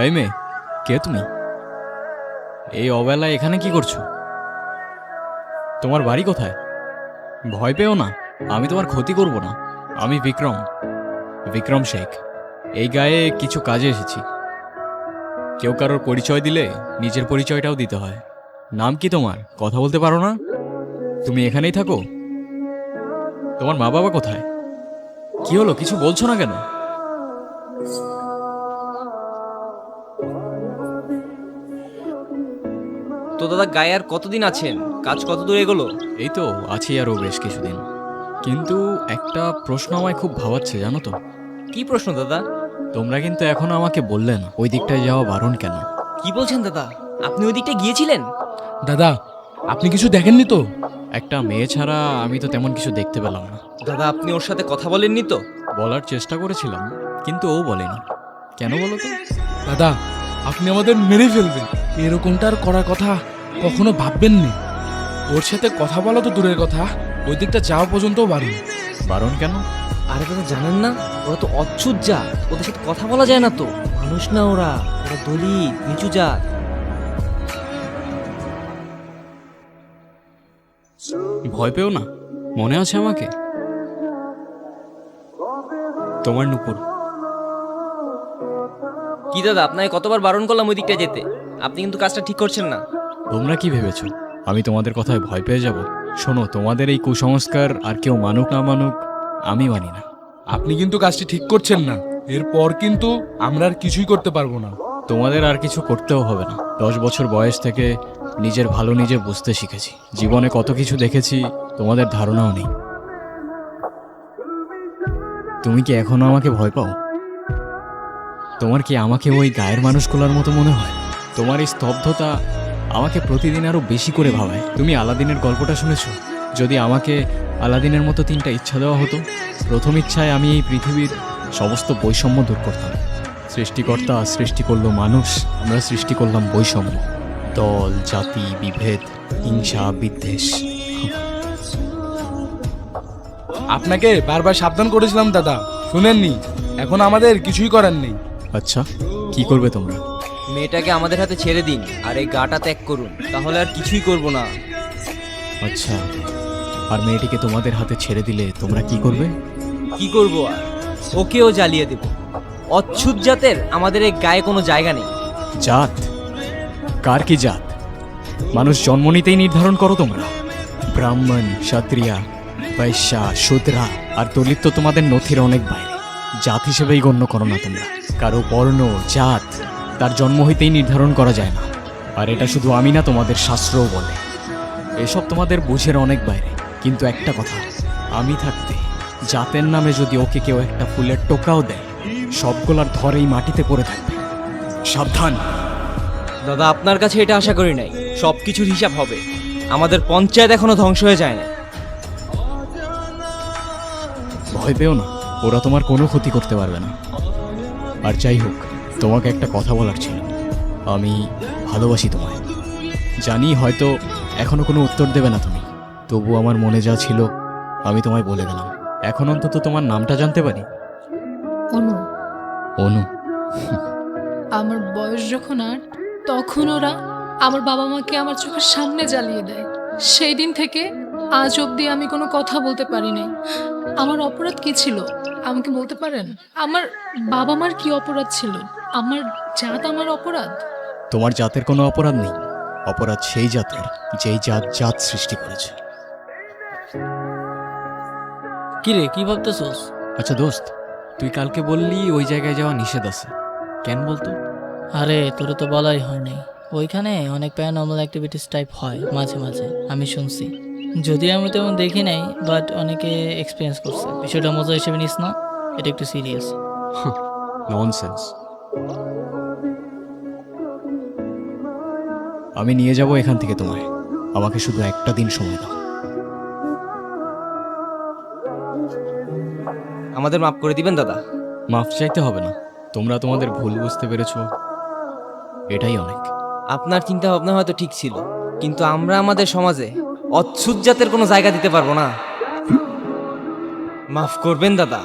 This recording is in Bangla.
এই মেয়ে, কে তুমি? এই অবেলায় এখানে কি করছো? তোমার বাড়ি কোথায়? ভয় পেও না, আমি তোমার ক্ষতি করব না। আমি বিক্রম, বিক্রম শেখ। এই গায়ে কিছু কাজে এসেছি। কেউ কারোর পরিচয় দিলে নিজের পরিচয়টাও দিতে হয়। নাম কি তোমার? কথা বলতে পারো না? তুমি এখানেই থাকো? তোমার মা বাবা কোথায়? কি হলো, কিছু বলছো না কেন? তো দাদা গায়ে আর কতদিন আছেন? কাজ কত দূর এগোলো? এই তো আছি আরও বেশ কিছুদিন। কিন্তু একটা প্রশ্ন আমায় খুব ভাবাচ্ছে, জানো তো? কি প্রশ্ন দাদা? তোমরা কিন্তু এখনো আমাকে বললে না ওই দিকটায় যাওয়া বারণ কেন? কি বলছেন দাদা? আপনি ওই দিকটা গিয়েছিলেন? দাদা, আপনি কিছু দেখেননি তো? একটা মেয়ে ছাড়া আমি তো তেমন কিছু দেখতে পেলাম না। দাদা আপনি ওর সাথে কথা বলেননি তো? বলার চেষ্টা করেছিলাম, কিন্তু ও বলেনি। কেন বলো তো? দাদা, আপনি আমাদের মেরে ফেলবেন, এরকমটা আর করার কথা কখনো ভাববেননি। ওর সাথে কথা বলা তো দূরের কথা, ওই দিকটা যাওয়া পর্যন্তও বারণ। বারণ কেন? আরে দাদা জানেন না, ওরা তো অচ্ছুত জাত, ওদের সাথে কথা বলা যায় না তো। মানুষ না ওরা, ওরা দলিত, নিচু জাত। ভয় পেও না, মনে আছে আমাকে? তোমার নুপুর। কি দাদা, আপনাকে কতবার বারণ করলাম ওই দিকটা যেতে, আপনি কিন্তু কাজটা ঠিক করছেন না। তোমরা কি ভেবেছো আমি তোমাদের কথায় ভয় পেয়ে যাব? শোনো, তোমাদের এই কুসংস্কার আর কেউ মানুক না মানুক, আমি মানি না। আপনি কিন্তু কাজটি ঠিক করছেন না, এরপর কিন্তু আমরা আর কিছুই করতে পারবো না। তোমাদের আর কিছু করতেও হবে না। 10 বছর বয়স থেকে নিজের ভালো নিজে বুঝতে শিখেছি। জীবনে কত কিছু দেখেছি, তোমাদের ধারণাও নেই। তুমি কি এখনো আমাকে ভয় পাও? তোমার কি আমাকে ওই গায়ের মানুষগুলোর মতো মনে হয়? তোমার এই স্তব্ধতা আমাকে প্রতিদিন আরো বেশি করে ভাবায়। তুমি আলাদিনের গল্পটা শুনেছো? যদি আমাকে আলাদিনের মতো 3টা ইচ্ছা দেওয়া হতো, প্রথম ইচ্ছায় আমি এই পৃথিবীর সমস্ত বৈষম্য দূর করতাম। সৃষ্টিকর্তা সৃষ্টি করলো মানুষ, আমরা সৃষ্টি করলাম বৈষম্য। দল, জাতি, বিভেদ, হিংসা, বিদ্বেষ। আপনাকে বারবার সাবধান করেছিলাম দাদা, শুনেননি। এখন আমাদের কিছুই করার নেই। আচ্ছা, কি করবে তোমরা? মেয়েটাকে আমাদের হাতে ছেড়ে দিন আর এই গাটা ত্যাগ করুন, তাহলে আর কিছুই করব না। আচ্ছা, আর মেয়েটিকে তোমাদের হাতে ছেড়ে দিলে তোমরা কি করবে? কি করব আর? ওকেও জ্বালিয়ে দেব। অচ্ছুত জাতের আমাদের এই গায়ে কোনো জায়গা নেই। জাত? কার কি জাত? মানুষ জন্ম নিতেই নির্ধারণ করো তোমরা? ব্রাহ্মণ, ক্ষত্রিয়া, বৈশ্যা, শূদ্রা আর দলিত তো তোমাদের নথির অনেক বাইরে। জাত হিসেবেই গণ্য করো না তোমরা। কারো বর্ণ, জাত তার জন্ম হইতেই নির্ধারণ করা যায় না। আর এটা শুধু আমি না, তোমাদের শাস্ত্রও বলে। এসব তোমাদের বুঝের অনেক বাইরে। কিন্তু একটা কথা, আমি থাকতে জাতের নামে যদি ওকে কেউ একটা ফুলের টোকাও দেয়, সবগুলার ধরেই মাটিতে পড়ে থাকবে। সাবধান। দাদা আপনার কাছে এটা আশা করি নাই, সব কিছুর হিসাব হবে। আমাদের পঞ্চায়েত এখনো ধ্বংস হয়ে যায় না। ভয় পেও না, ওরা তোমার কোনো ক্ষতি করতে পারবে না। আর যাই হোক, তোমাকে একটা কথা বলার ছিল। আমি ভালোবাসি তোমায়। জানি হয়তো এখনো কোনো উত্তর দেবে না তুমি, তবু আমার মনে যা ছিল আমি তোমায় বলে গেলাম। এখন অন্তত তোমার নামটা জানতে পারি? অনু। অনু? আমার বয়স যখন 8, তখন ওরা আমার বাবা মাকে আমার চোখের সামনে জ্বালিয়ে দেয়। সেই দিন থেকে আজ অবধি আমি কোনো কথা বলতে পারি নাই। আমার অপরাধ কি ছিল আমাকে বলতে পারেন? আমার বাবা মার কি অপরাধ ছিল? আমার জাত আমার অপরাধ? তোমার জাতের কোনো অপরাধ নেই। অপরাধ সেই জাতের যেই জাত জাত সৃষ্টি করেছে। কিরে, কি ভাবতেছস? আচ্ছা দোস্ত, তুই কালকে বললি ওই জায়গায় যাওয়া নিষেধ আছে, কেন বলতো? আরে তোরে তো বলাই হয় নাই, ওইখানে অনেক প্যারানর্মাল অ্যাক্টিভিটিস টাইপ হয় মাঝে মাঝে, আমি শুনছি। যদি আমি তেমন দেখি নাই, বাট অনেকে এক্সপিরিয়েন্স করছে। বিষয়টা মজা হিসেবে নিস না, এটা একটু সিরিয়াস। ননসেন্স। আমি নিয়ে যাব এখান থেকে তোমায়। আমাকে শুধু একটা দিন সময় দাও। আমাদের মাফ করে দিবেন দাদা। মাফ চাইতে হবে না, তোমরা তোমাদের ভুল বুঝতে পেরেছো, এটাই অনেক। আপনার চিন্তা ভাবনা হয়তো ঠিক ছিল, কিন্তু আমরা আমাদের সমাজে অচ্ছুত জাতের কোনো জায়গা দিতে পারবো না। মাফ করবেন দাদা।